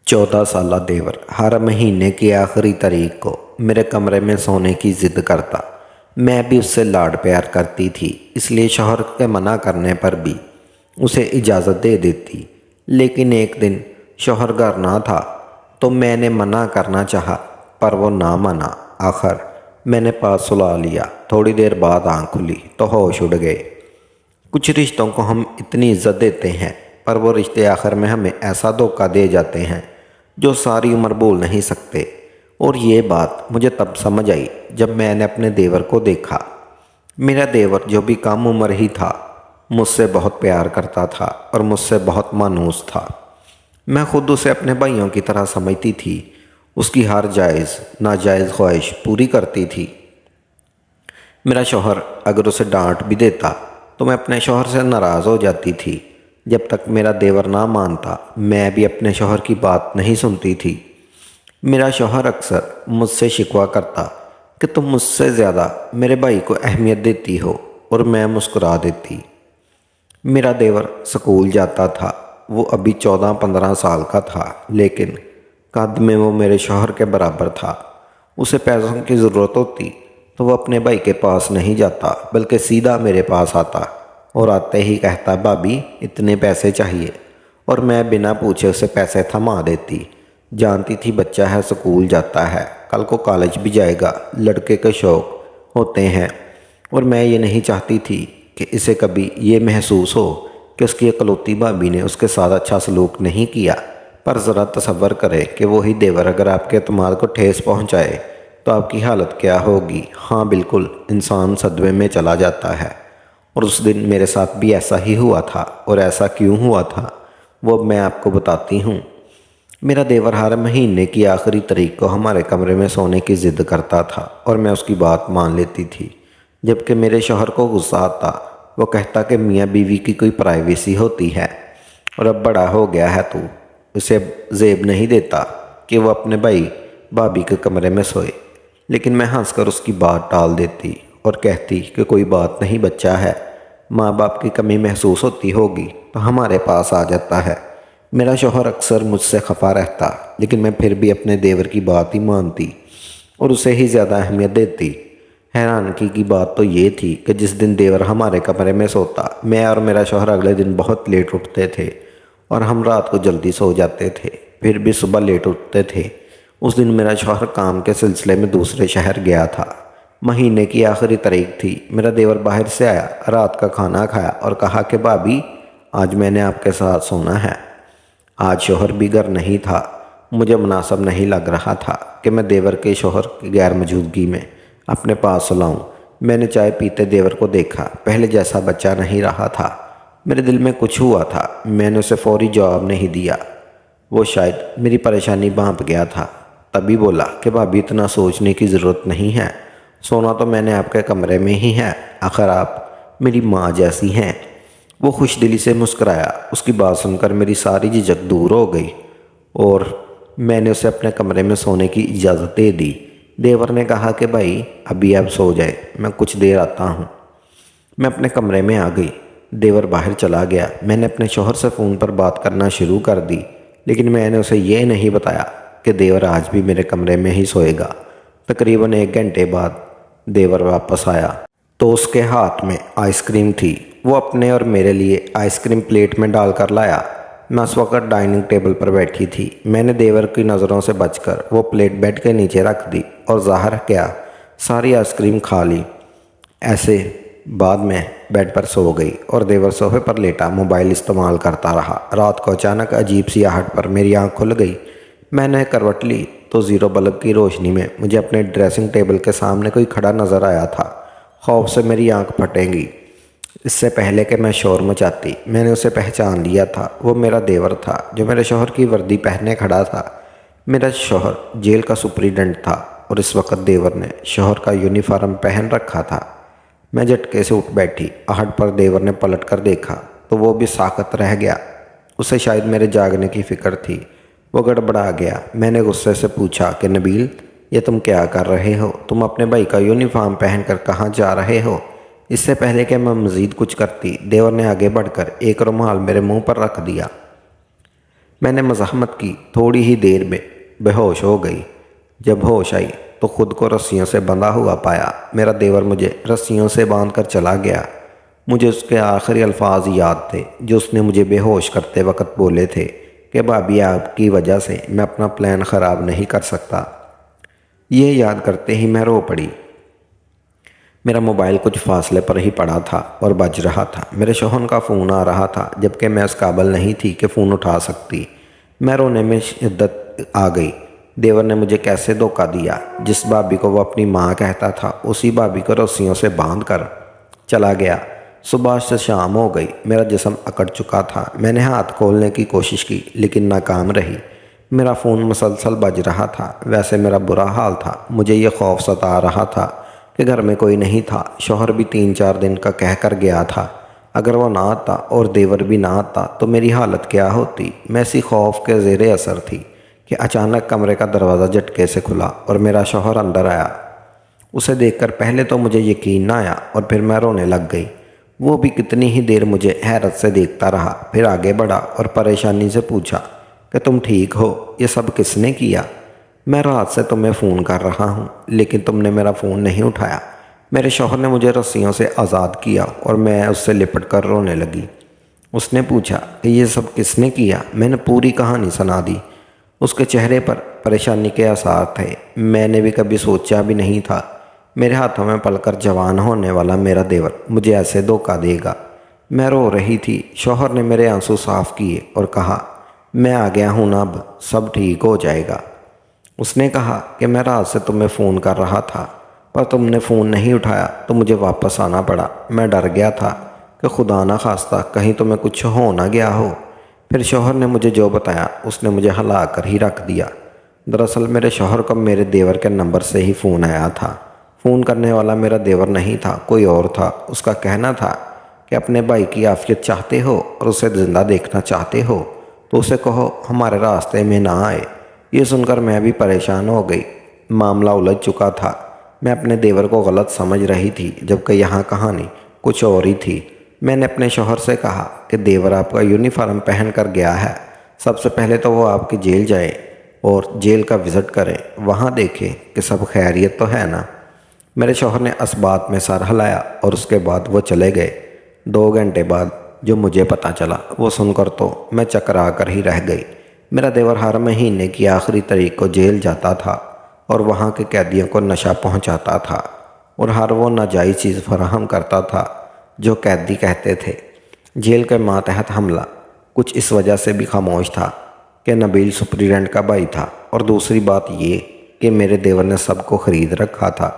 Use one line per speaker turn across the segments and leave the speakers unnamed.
14 साला देवर हर महीने की आखिरी तारीख को मेरे कमरे में सोने की ज़िद करता। मैं भी उससे लाड प्यार करती थी, इसलिए शौहर के मना करने पर भी उसे इजाज़त दे देती। लेकिन एक दिन शौहर घर ना था तो मैंने मना करना चाहा, पर वो ना माना। आखिर मैंने पास सुला लिया। थोड़ी देर बाद आँख खुली तो होश उड़ गए। कुछ रिश्तों को हम इतनी इज्जत देते हैं, पर वो रिश्ते आखिर में हमें ऐसा धोखा दे जाते हैं जो सारी उम्र भूल नहीं सकते। और ये बात मुझे तब समझ आई जब मैंने अपने देवर को देखा। मेरा देवर जो भी कम उम्र ही था, मुझसे बहुत प्यार करता था और मुझसे बहुत मानूस था। मैं खुद उसे अपने भाइयों की तरह समझती थी। उसकी हर जायज़ नाजायज़ ख्वाहिश पूरी करती थी। मेरा शौहर अगर उसे डांट भी देता तो मैं अपने शौहर से नाराज़ हो जाती थी। जब तक मेरा देवर ना मानता, मैं भी अपने शौहर की बात नहीं सुनती थी। मेरा शौहर अक्सर मुझसे शिकवा करता कि तुम मुझसे ज़्यादा मेरे भाई को अहमियत देती हो, और मैं मुस्कुरा देती। मेरा देवर स्कूल जाता था। वो अभी 14-15 साल का था, लेकिन कद में वो मेरे शौहर के बराबर था। उसे पैसों की ज़रूरत होती तो वो अपने भाई के पास नहीं जाता, बल्कि सीधा मेरे पास आता और आते ही कहता, भाभी इतने पैसे चाहिए, और मैं बिना पूछे उसे पैसे थमा देती। जानती थी बच्चा है, स्कूल जाता है, कल को कॉलेज भी जाएगा, लड़के के शौक़ होते हैं, और मैं ये नहीं चाहती थी कि इसे कभी ये महसूस हो कि उसकी इकलौती भाभी ने उसके साथ अच्छा सलूक नहीं किया। पर ज़रा तसव्वुर करें कि वही देवर अगर आपके एतमाद को ठेस पहुँचाए तो आपकी हालत क्या होगी। हाँ बिल्कुल, इंसान सदमे में चला जाता है। और उस दिन मेरे साथ भी ऐसा ही हुआ था, और ऐसा क्यों हुआ था वो मैं आपको बताती हूँ। मेरा देवर हर महीने की आखिरी तारीख को हमारे कमरे में सोने की ज़िद करता था, और मैं उसकी बात मान लेती थी। जबकि मेरे शौहर को गुस्सा आता। वो कहता कि मियाँ बीवी की कोई प्राइवेसी होती है, और अब बड़ा हो गया है तू, उसे ज़ेब नहीं देता कि वो अपने भाई भाभी के कमरे में सोए। लेकिन मैं हंसकर उसकी बात टाल देती और कहती कि कोई बात नहीं, बच्चा है, माँ बाप की कमी महसूस होती होगी तो हमारे पास आ जाता है। मेरा शौहर अक्सर मुझसे खफा रहता, लेकिन मैं फिर भी अपने देवर की बात ही मानती और उसे ही ज़्यादा अहमियत देती। हैरानगी की बात तो ये थी कि जिस दिन देवर हमारे कमरे में सोता, मैं और मेरा शौहर अगले दिन बहुत लेट उठते थे और हम रात को जल्दी सो जाते थे, फिर भी सुबह लेट उठते थे। उस दिन मेरा शौहर काम के सिलसिले में दूसरे शहर गया था। महीने की आखिरी तारीख थी। मेरा देवर बाहर से आया, रात का खाना खाया और कहा कि भाभी आज मैंने आपके साथ सोना है। आज शौहर भी घर नहीं था। मुझे मुनासिब नहीं लग रहा था कि मैं देवर के शौहर की गैर मौजूदगी में अपने पास सुलाऊं। मैंने चाय पीते देवर को देखा, पहले जैसा बच्चा नहीं रहा था। मेरे दिल में कुछ हुआ था। मैंने उसे फौरी जवाब नहीं दिया। वो शायद मेरी परेशानी भांप गया था। तभी बोला कि भाभी इतना सोचने की ज़रूरत नहीं है, सोना तो मैंने आपके कमरे में ही है, आखिर आप मेरी माँ जैसी हैं। वो खुश दिली से मुस्कराया। उसकी बात सुनकर मेरी सारी झिझक दूर हो गई और मैंने उसे अपने कमरे में सोने की इजाज़त दे दी। देवर ने कहा कि भाई अभी आप सो जाए, मैं कुछ देर आता हूँ। मैं अपने कमरे में आ गई। देवर बाहर चला गया। मैंने अपने शौहर से फ़ोन पर बात करना शुरू कर दी, लेकिन मैंने उसे ये नहीं बताया कि देवर आज भी मेरे कमरे में ही सोएगा। तकरीबन 1 घंटे बाद देवर वापस आया तो उसके हाथ में आइसक्रीम थी। वो अपने और मेरे लिए आइसक्रीम प्लेट में डालकर लाया। मैं उस वक़्त डाइनिंग टेबल पर बैठी थी। मैंने देवर की नज़रों से बचकर वो प्लेट बेड के नीचे रख दी और ज़ाहिर क्या सारी आइसक्रीम खा ली। ऐसे बाद में बेड पर सो गई और देवर सोफे पर लेटा मोबाइल इस्तेमाल करता रहा। रात को अचानक अजीब सी आहट पर मेरी आँख खुल गई। मैंने करवट ली तो ज़ीरो बल्ब की रोशनी में मुझे अपने ड्रेसिंग टेबल के सामने कोई खड़ा नज़र आया था। खौफ से मेरी आंख फटेंगी। इससे पहले कि मैं शोर मचाती, मैंने उसे पहचान लिया था। वो मेरा देवर था जो मेरे शौहर की वर्दी पहने खड़ा था। मेरा शौहर जेल का सुपरिटेंडेंट था और इस वक्त देवर ने शौहर का यूनिफॉर्म पहन रखा था। मैं झटके से उठ बैठी। आहट पर देवर ने पलट कर देखा तो वो भी साकत रह गया। उसे शायद मेरे जागने की फ़िक्र थी। वो गड़बड़ा गया। मैंने गुस्से से पूछा कि नबील, ये तुम क्या कर रहे हो? तुम अपने भाई का यूनिफॉर्म पहनकर कहाँ जा रहे हो? इससे पहले कि मैं मज़ीद कुछ करती, देवर ने आगे बढ़कर एक रुमाल मेरे मुंह पर रख दिया। میں نے مزاحمت کی، تھوڑی ہی دیر میں بے ہوش ہو گئی۔ جب ہوش آئی تو خود کو رسیوں سے بندھا ہوا پایا۔ میرا دیور مجھے رسیوں سے باندھ کر چلا گیا۔ مجھے اس کے آخری الفاظ یاد تھے جو اس نے مجھے بے ہوش کرتے وقت بولے تھے کہ بھابھی آپ کی وجہ سے میں اپنا پلان خراب نہیں کر سکتا۔ یہ یاد کرتے ہی میں رو پڑی۔ میرا موبائل کچھ فاصلے پر ہی پڑا تھا اور بج رہا تھا۔ میرے شوہر کا فون آ رہا تھا جبکہ میں اس قابل نہیں تھی کہ فون اٹھا سکتی۔ میں رونے میں شدت آ گئی۔ دیور نے مجھے کیسے دھوکہ دیا؟ جس بھابھی کو وہ اپنی ماں کہتا تھا اسی بھابھی کو رسیوں سے باندھ کر چلا گیا۔ صبح سے شام ہو گئی، میرا جسم اکڑ چکا تھا۔ میں نے ہاتھ کھولنے کی کوشش کی لیکن ناکام رہی۔ میرا فون مسلسل بج رہا تھا۔ ویسے میرا برا حال تھا۔ مجھے یہ خوف ستا رہا تھا کہ گھر میں کوئی نہیں تھا۔ شوہر بھی 3-4 دن کا کہہ کر گیا تھا۔ اگر وہ نہ آتا اور دیور بھی نہ آتا تو میری حالت کیا ہوتی؟ میں اسی خوف کے زیر اثر تھی کہ اچانک کمرے کا دروازہ جھٹکے سے کھلا اور میرا شوہر اندر آیا۔ اسے دیکھ کر پہلے تو مجھے یقین نہ آیا اور پھر میں رونے لگ گئی۔ وہ بھی کتنی ہی دیر مجھے حیرت سے دیکھتا رہا، پھر آگے بڑھا اور پریشانی سے پوچھا کہ تم ٹھیک ہو؟ یہ سب کس نے کیا؟ میں رات سے تمہیں فون کر رہا ہوں لیکن تم نے میرا فون نہیں اٹھایا۔ میرے شوہر نے مجھے رسیوں سے آزاد کیا اور میں اس سے لپٹ کر رونے لگی۔ اس نے پوچھا کہ یہ سب کس نے کیا؟ میں نے پوری کہانی سنا دی۔ اس کے چہرے پر پریشانی کے آثار تھے۔ میں نے بھی کبھی سوچا بھی نہیں تھا میرے ہاتھوں میں پل کر جوان ہونے والا میرا دیور مجھے ایسے دھوکہ دے گا۔ میں رو رہی تھی۔ شوہر نے میرے آنسو صاف کیے اور کہا میں آ گیا ہوں نا، اب سب ٹھیک ہو جائے گا۔ اس نے کہا کہ میں رات سے تمہیں فون کر رہا تھا پر تم نے فون نہیں اٹھایا تو مجھے واپس آنا پڑا۔ میں ڈر گیا تھا کہ خدا نہ خواستہ کہیں تمہیں کچھ ہو نہ گیا ہو۔ پھر شوہر نے مجھے جو بتایا اس نے مجھے ہلا کر ہی رکھ دیا۔ دراصل میرے شوہر کو میرے دیور کے نمبر سے ہی فون آیا تھا۔ فون کرنے والا میرا دیور نہیں تھا، کوئی اور تھا۔ اس کا کہنا تھا کہ اپنے بھائی کی عافیت چاہتے ہو اور اسے زندہ دیکھنا چاہتے ہو تو اسے کہو ہمارے راستے میں نہ آئے۔ یہ سن کر میں بھی پریشان ہو گئی۔ معاملہ الجھ چکا تھا۔ میں اپنے دیور کو غلط سمجھ رہی تھی جبکہ یہاں کہانی کچھ اور ہی تھی۔ میں نے اپنے شوہر سے کہا کہ دیور آپ کا یونیفارم پہن کر گیا ہے، سب سے پہلے تو وہ آپ کی جیل جائے اور جیل کا وزٹ کریں، وہاں دیکھیں کہ سب خیریت تو ہے نا۔ میرے شوہر نے اس بات میں سر ہلایا اور اس کے بعد وہ چلے گئے۔ 2 گھنٹے بعد جو مجھے پتہ چلا وہ سن کر تو میں چکرا کر ہی رہ گئی۔ میرا دیور ہر مہینے کی آخری تاریخ کو جیل جاتا تھا اور وہاں کے قیدیوں کو نشہ پہنچاتا تھا اور ہر وہ ناجائز چیز فراہم کرتا تھا جو قیدی کہتے تھے۔ جیل کے ماتحت حملہ کچھ اس وجہ سے بھی خاموش تھا کہ نبیل سپرنٹینڈنٹ کا بھائی تھا، اور دوسری بات یہ کہ میرے دیور نے سب کو خرید رکھا تھا۔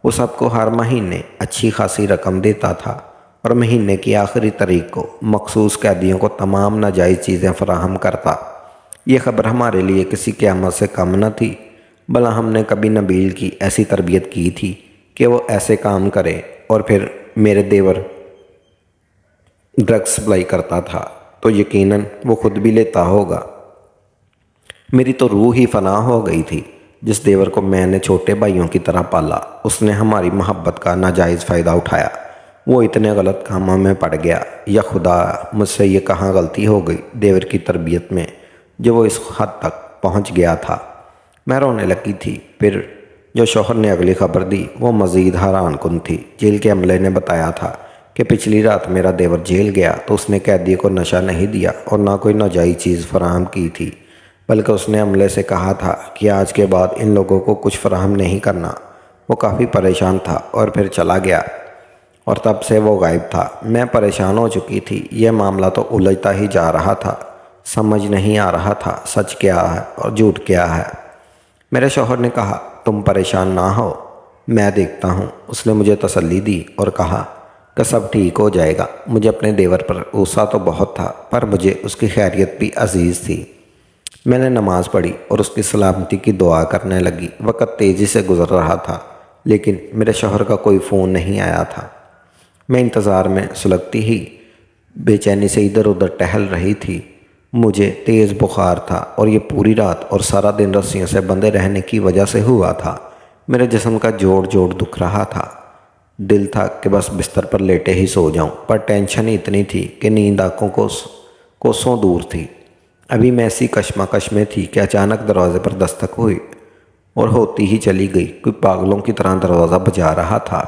وہ سب کو ہر مہینے اچھی خاصی رقم دیتا تھا اور مہینے کی آخری تاریخ کو مخصوص قیدیوں کو تمام ناجائز چیزیں فراہم کرتا۔ یہ خبر ہمارے لیے کسی قیامت سے کم نہ تھی، بھلا ہم نے کبھی نبیل کی ایسی تربیت کی تھی کہ وہ ایسے کام کرے؟ اور پھر میرے دیور ڈرگ سپلائی کرتا تھا تو یقیناً وہ خود بھی لیتا ہوگا۔ میری تو روح ہی فنا ہو گئی تھی۔ جس دیور کو میں نے چھوٹے بھائیوں کی طرح پالا اس نے ہماری محبت کا ناجائز فائدہ اٹھایا۔ وہ اتنے غلط کاموں میں پڑ گیا۔ یا خدا، مجھ سے یہ کہاں غلطی ہو گئی دیور کی تربیت میں جو وہ اس حد تک پہنچ گیا تھا۔ میں رونے لگی تھی۔ پھر جو شوہر نے اگلی خبر دی وہ مزید حیران کن تھی۔ جیل کے عملے نے بتایا تھا کہ پچھلی رات میرا دیور جیل گیا تو اس نے قیدی کو نشہ نہیں دیا اور نہ کوئی ناجائز چیز فراہم کی تھی، بلکہ اس نے عملے سے کہا تھا کہ آج کے بعد ان لوگوں کو کچھ فراہم نہیں کرنا۔ وہ کافی پریشان تھا اور پھر چلا گیا اور تب سے وہ غائب تھا۔ میں پریشان ہو چکی تھی۔ یہ معاملہ تو الجھتا ہی جا رہا تھا۔ سمجھ نہیں آ رہا تھا سچ کیا ہے اور جھوٹ کیا ہے۔ میرے شوہر نے کہا تم پریشان نہ ہو، میں دیکھتا ہوں۔ اس نے مجھے تسلی دی اور کہا کہ سب ٹھیک ہو جائے گا۔ مجھے اپنے دیور پر غصہ تو بہت تھا پر مجھے اس کی خیریت بھی عزیز تھی۔ میں نے نماز پڑھی اور اس کی سلامتی کی دعا کرنے لگی۔ وقت تیزی سے گزر رہا تھا لیکن میرے شوہر کا کوئی فون نہیں آیا تھا۔ میں انتظار میں سلگتی ہی بے چینی سے ادھر ادھر ٹہل رہی تھی۔ مجھے تیز بخار تھا اور یہ پوری رات اور سارا دن رسیوں سے بندھے رہنے کی وجہ سے ہوا تھا۔ میرے جسم کا جوڑ جوڑ دکھ رہا تھا۔ دل تھا کہ بس بستر پر لیٹے ہی سو جاؤں، پر ٹینشن اتنی تھی کہ نیند آنکھوں کو کوسوں دور تھی۔ अभी मैं ऐसी कशमकश में थी कि अचानक दरवाजे पर दस्तक हुई और होती ही चली गई। कोई पागलों की तरह दरवाज़ा बजा रहा था।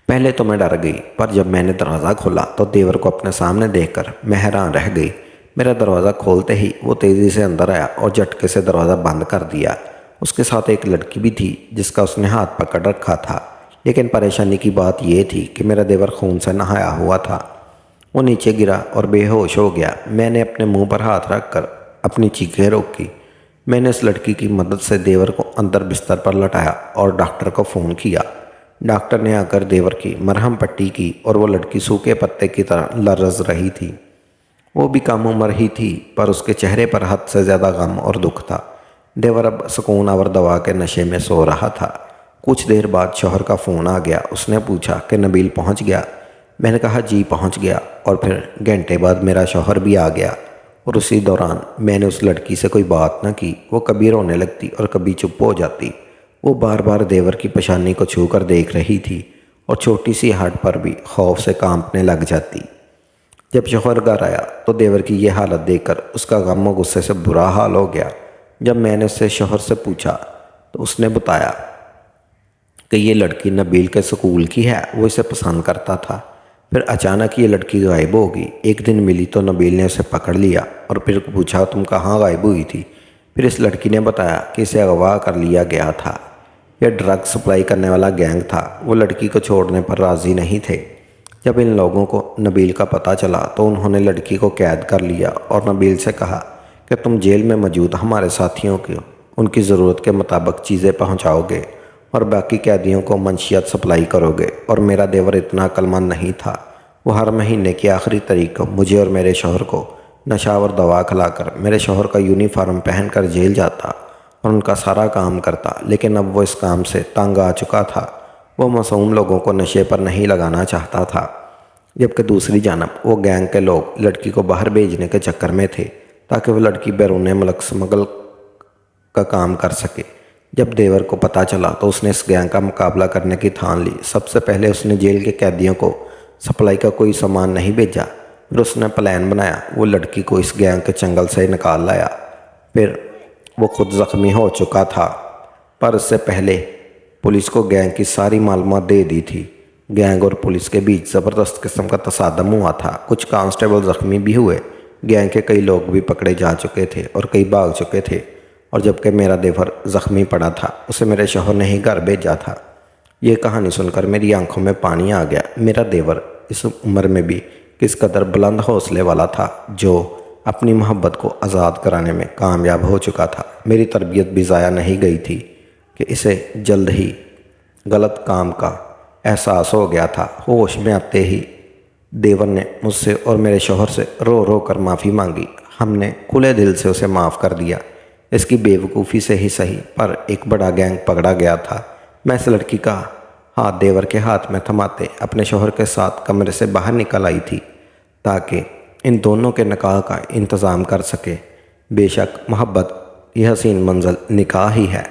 पहले तो मैं डर गई, पर जब मैंने दरवाज़ा खोला तो देवर को अपने सामने देखकर मैं हैरान रह गई। मेरा दरवाज़ा खोलते ही वो तेज़ी से अंदर आया और झटके से दरवाज़ा बंद कर दिया। उसके साथ एक लड़की भी थी जिसका उसने हाथ पकड़ रखा था। लेकिन परेशानी की बात यह थी कि मेरा देवर खून से नहाया हुआ था। वो नीचे गिरा और बेहोश हो गया। मैंने अपने मुंह पर हाथ रखकर अपनी चीखें रोकी। मैंने उस लड़की की मदद से देवर को अंदर बिस्तर पर लटाया और डॉक्टर को फ़ोन किया। डॉक्टर ने आकर देवर की मरहम पट्टी की और वो लड़की सूखे पत्ते की तरह लरज़ रही थी। वो भी कम उम्र ही थी, पर उसके चेहरे पर हद से ज़्यादा गम और दुख था। देवर अब सुकून और दवा के नशे में सो रहा था। कुछ देर बाद शौहर का फ़ोन आ गया। उसने पूछा कि नबील पहुंच गया। मैंने कहा जी पहुंच गया, और फिर घंटे बाद मेरा शौहर भी आ गया। और उसी दौरान मैंने उस लड़की से कोई बात न की। वो कभी रोने लगती और कभी चुप हो जाती। वो बार बार देवर की पेशानी को छू कर देख रही थी और छोटी सी हड्ड पर भी खौफ से कांपने लग जाती। जब शौहर घर आया तो देवर की ये हालत देखकर उसका गम और गुस्से से बुरा हाल हो गया। जब मैंने उससे शौहर से पूछा तो उसने बताया कि ये लड़की नबील के स्कूल की है, वो इसे पसंद करता था। फिर अचानक ये लड़की गायब हो गई। एक दिन मिली तो नबील ने उसे पकड़ लिया और फिर पूछा तुम कहाँ गायब हुई थी। फिर इस लड़की ने बताया कि इसे अगवा कर लिया गया था। यह ड्रग सप्लाई करने वाला गैंग था। वो लड़की को छोड़ने पर राज़ी नहीं थे। जब इन लोगों को नबील का पता चला तो उन्होंने लड़की को कैद कर लिया और नबील से कहा कि तुम जेल में मौजूद हमारे साथियों को उनकी ज़रूरत के मुताबिक चीज़ें पहुंचाओगे और बाकी कैदियों को मंशियात सप्लाई करोगे। और मेरा देवर इतना अक्लमंद नहीं था। वो हर महीने की आखिरी तारीख को मुझे और मेरे शौहर को नशावर दवा खिलाकर मेरे शौहर का यूनिफॉर्म पहनकर जेल जाता और उनका सारा काम करता। लेकिन अब वो इस काम से तंग आ चुका था। वो मासूम लोगों को नशे पर नहीं लगाना चाहता था, जबकि दूसरी जानब वो गैंग के लोग लड़की को बाहर भेजने के चक्कर में थे ताकि वो लड़की बैरून मुल्क स्मगल का काम कर सके। जब देवर को पता चला तो उसने इस गैंग का मुकाबला करने की ठान ली। सबसे पहले उसने जेल के कैदियों को सप्लाई का कोई सामान नहीं भेजा। फिर उसने प्लान बनाया, वो लड़की को इस गैंग के चंगल से निकाल लाया। फिर वो खुद ज़ख्मी हो चुका था, पर उससे पहले पुलिस को गैंग की सारी मालूमात दे दी थी। गैंग और पुलिस के बीच ज़बरदस्त किस्म का तसादम हुआ था। कुछ कांस्टेबल ज़ख्मी भी हुए। गैंग के कई लोग भी पकड़े जा चुके थे और कई भाग चुके थे। और जबकि मेरा देवर ज़ख्मी पड़ा था, उसे मेरे शौहर ने ही घर भेजा था। ये कहानी सुनकर मेरी आंखों में पानी आ गया। मेरा देवर इस उम्र में भी किस कदर बुलंद हौसले वाला था, जो अपनी मोहब्बत को आज़ाद कराने में कामयाब हो चुका था। मेरी तरबियत भी ज़ाया नहीं गई थी कि इसे जल्द ही गलत काम का एहसास हो गया था। होश में आते ही देवर ने मुझसे और मेरे शौहर से रो रो कर माफ़ी मांगी। हमने खुले दिल से उसे माफ़ कर दिया। इसकी बेवकूफ़ी से ही सही, पर एक बड़ा गैंग पकड़ा गया था। मैं इस लड़की का हाथ देवर के हाथ में थमाते अपने शौहर के साथ कमरे से बाहर निकल आई थी ताकि इन दोनों के निकाह का इंतज़ाम कर सके। बेशक मोहब्बत यह हसीन मंज़िल निकाह ही है।